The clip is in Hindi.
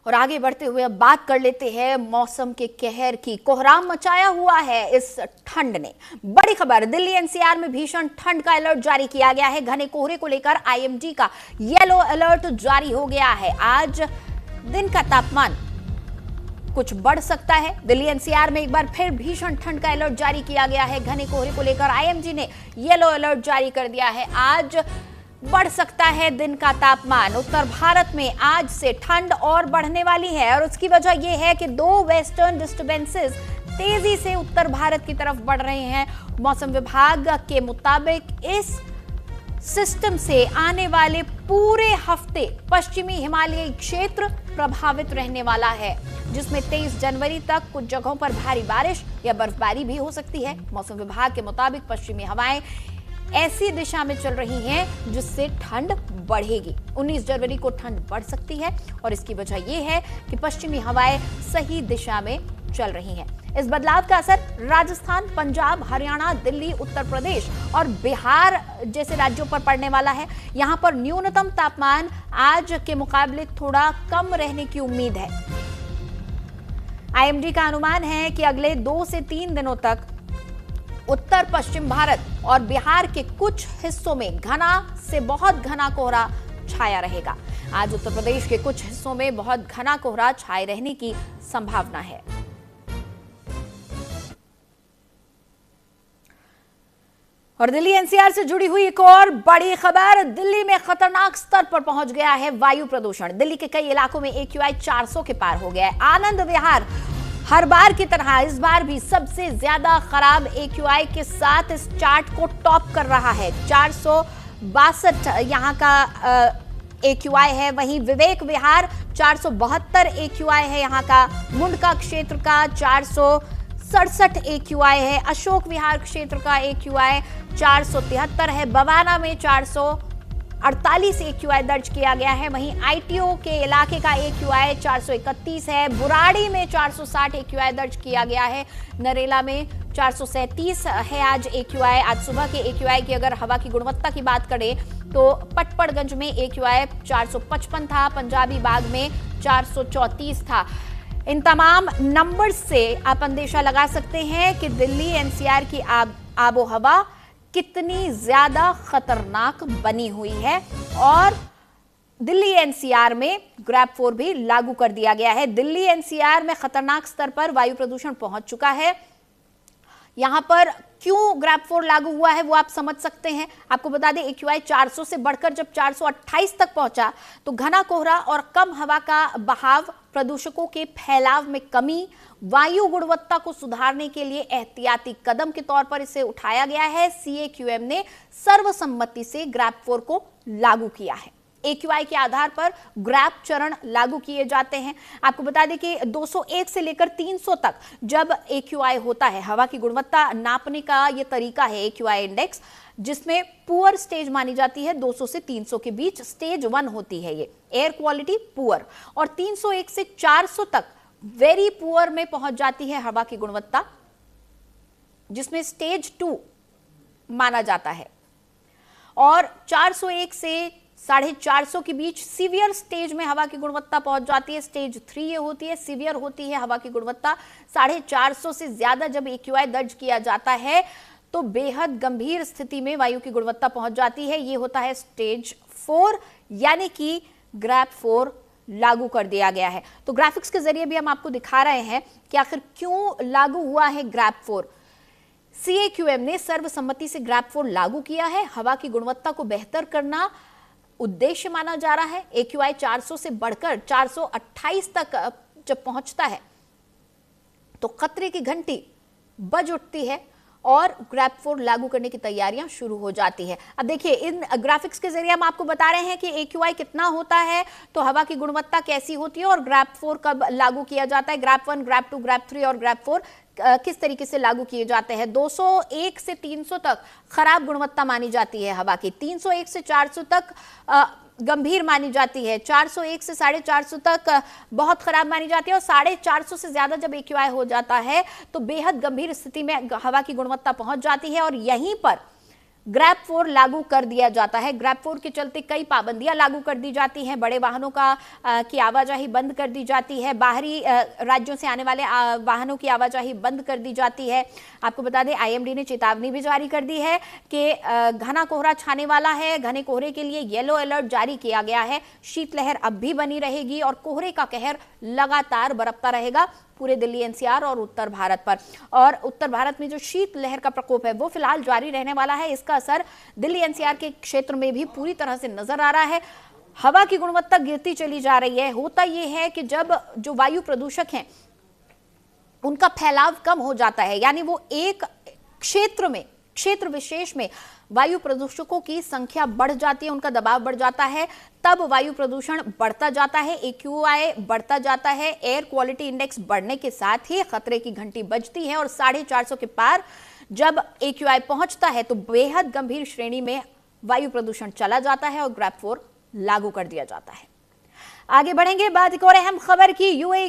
और आगे बढ़ते हुए अब बात कर लेते हैं मौसम के कहर की। कोहराम मचाया हुआ है इस ठंड ने। बड़ी खबर, दिल्ली एनसीआर में भीषण ठंड का अलर्ट जारी किया गया है। घने कोहरे को लेकर आईएमडी का येलो अलर्ट जारी हो गया है। आज दिन का तापमान कुछ बढ़ सकता है। दिल्ली एनसीआर में एक बार फिर भीषण ठंड का अलर्ट जारी किया गया है। घने कोहरे को लेकर आईएमडी ने येलो अलर्ट जारी कर दिया है। आज बढ़ सकता है दिन का तापमान। उत्तर भारत में आज से ठंड और बढ़ने वाली है और उसकी वजह यह है कि दो वेस्टर्न डिस्टर्बेंसेस तेजी से उत्तर भारत की तरफ बढ़ रहे हैं। मौसम विभाग के मुताबिक इस सिस्टम से आने वाले पूरे हफ्ते पश्चिमी हिमालयी क्षेत्र प्रभावित रहने वाला है, जिसमें 23 जनवरी तक कुछ जगहों पर भारी बारिश या बर्फबारी भी हो सकती है। मौसम विभाग के मुताबिक पश्चिमी हवाएं ऐसी दिशा में चल रही हैं जिससे ठंड बढ़ेगी। 19 जनवरी को ठंड बढ़ सकती है और इसकी वजह यह है कि पश्चिमी हवाएं सही दिशा में चल रही हैं। इस बदलाव का असर राजस्थान, पंजाब, हरियाणा, दिल्ली, उत्तर प्रदेश और बिहार जैसे राज्यों पर पड़ने वाला है। यहां पर न्यूनतम तापमान आज के मुकाबले थोड़ा कम रहने की उम्मीद है। आईएमडी का अनुमान है कि अगले 2 से 3 दिनों तक उत्तर पश्चिम भारत और बिहार के कुछ हिस्सों में घना से बहुत घना कोहरा छाया रहेगा। आज उत्तर प्रदेश के कुछ हिस्सों में बहुत घना कोहरा छाए रहने की संभावना है। और दिल्ली एनसीआर से जुड़ी हुई एक और बड़ी खबर, दिल्ली में खतरनाक स्तर पर पहुंच गया है वायु प्रदूषण। दिल्ली के कई इलाकों में AQI 400 के पार हो गया है। आनंद विहार हर बार की तरह इस बार भी सबसे ज्यादा खराब AQI के साथ इस चार्ट को टॉप कर रहा है। 462 यहाँ का AQI है। वहीं विवेक विहार 472 AQI है यहाँ का। मुंडका क्षेत्र का 467 AQI है। अशोक विहार क्षेत्र का AQI 473 है। बवाना में 448 AQI दर्ज किया गया है। वहीं ITO के इलाके का AQI 431 है। बुराड़ी में 460 AQI दर्ज किया गया है। नरेला में 437 है आज AQI। आज सुबह के AQI की अगर हवा की गुणवत्ता की बात करें तो पटपड़गंज में AQI 455 था। पंजाबी बाग में 434 था। इन तमाम नंबर से आप अंदेशा लगा सकते हैं कि दिल्ली एनसीआर की आबो हवा कितनी ज्यादा खतरनाक बनी हुई है। और दिल्ली एनसीआर में ग्रैप 4 भी लागू कर दिया गया है। दिल्ली एनसीआर में खतरनाक स्तर पर वायु प्रदूषण पहुंच चुका है। यहां पर क्यों ग्रैप 4 लागू हुआ है वो आप समझ सकते हैं। आपको बता दें AQI 400 से बढ़कर जब 428 तक पहुंचा तो घना कोहरा और कम हवा का बहाव, प्रदूषकों के फैलाव में कमी, वायु गुणवत्ता को सुधारने के लिए एहतियाती कदम के तौर पर इसे उठाया गया है। CAQM ने सर्वसम्मति से ग्रैप 4 को लागू किया है। AQI के आधार पर ग्रैप चरण लागू किए जाते हैं। आपको बता दें कि 201 से लेकर 300 तक जब AQI होता है, हवा की गुणवत्ता नापने का यह तरीका है AQI इंडेक्स, जिसमें पुअर स्टेज मानी जाती है। 200 से 300 के बीच स्टेज 1 होती है ये, एयर क्वालिटी पुअर, और 301 से 400 तक वेरी पुअर में पहुंच जाती है हवा की गुणवत्ता, जिसमें स्टेज 2 माना जाता है। और 401 से 450 के बीच सीवियर स्टेज में हवा की गुणवत्ता पहुंच जाती है। स्टेज 3 ये होती है, सीवियर होती है हवा की गुणवत्ता। 450 से ज्यादा जब AQI दर्ज किया जाता है तो बेहद गंभीर स्थिति में वायु की गुणवत्ता पहुंच जाती है। ये होता है स्टेज 4, यानी कि ग्रैप 4 लागू कर दिया गया है। तो ग्राफिक्स के जरिए भी हम आपको दिखा रहे हैं कि आखिर क्यों लागू हुआ है ग्रैप 4। CAQM ने सर्वसम्मति से ग्रैप 4 लागू किया है। हवा की गुणवत्ता को बेहतर करना उद्देश्य माना जा रहा है। AQI 400 से बढ़कर 428 तक जब पहुंचता है तो खतरे की घंटी बज उठती है और ग्रैप 4 लागू करने की तैयारियां शुरू हो जाती है। अब देखिए, इन ग्राफिक्स के जरिए हम आपको बता रहे हैं कि AQI कितना होता है, तो हवा की गुणवत्ता कैसी होती है और ग्रैप 4 कब लागू किया जाता है। ग्रैप 1, ग्रैप 2, ग्रैप 3 और ग्रैप 4 किस तरीके से लागू किए जाते हैं। 201 से 300 तक खराब गुणवत्ता मानी जाती है हवा की। 301 से 400 तक गंभीर मानी जाती है। 401 से 450 तक बहुत खराब मानी जाती है और 450 से ज्यादा जब AQI हो जाता है तो बेहद गंभीर स्थिति में हवा की गुणवत्ता पहुंच जाती है। और यहीं पर ग्रैप 4 लागू कर दिया जाता है। ग्रैप 4 के चलते कई पाबंदियां लागू कर दी जाती हैं, बड़े वाहनों की आवाजाही बंद कर दी जाती है, बाहरी राज्यों से आने वाले वाहनों की आवाजाही बंद कर दी जाती है। आपको बता दें आईएमडी ने चेतावनी भी जारी कर दी है कि घना कोहरा छाने वाला है। घने कोहरे के लिए येलो अलर्ट जारी किया गया है। शीतलहर अब भी बनी रहेगी और कोहरे का कहर लगातार बरपता रहेगा पूरे दिल्ली एनसीआर और उत्तर भारत पर। और उत्तर भारत में जो शीत लहर का प्रकोप है वो फिलहाल जारी रहने वाला है। इसका असर दिल्ली एनसीआर के क्षेत्र में भी पूरी तरह से नजर आ रहा है। हवा की गुणवत्ता गिरती चली जा रही है। होता यह है कि जब जो वायु प्रदूषक हैं उनका फैलाव कम हो जाता है, यानी वो एक क्षेत्र विशेष में वायु प्रदूषकों की संख्या बढ़ जाती है, उनका दबाव बढ़ जाता है, तब वायु प्रदूषण बढ़ता जाता है, AQI बढ़ता जाता है। एयर क्वालिटी इंडेक्स बढ़ने के साथ ही खतरे की घंटी बजती है और 450 के पार जब AQI पहुंचता है तो बेहद गंभीर श्रेणी में वायु प्रदूषण चला जाता है और ग्रैप 4 लागू कर दिया जाता है। आगे बढ़ेंगे, बात एक और अहम खबर की। यूएई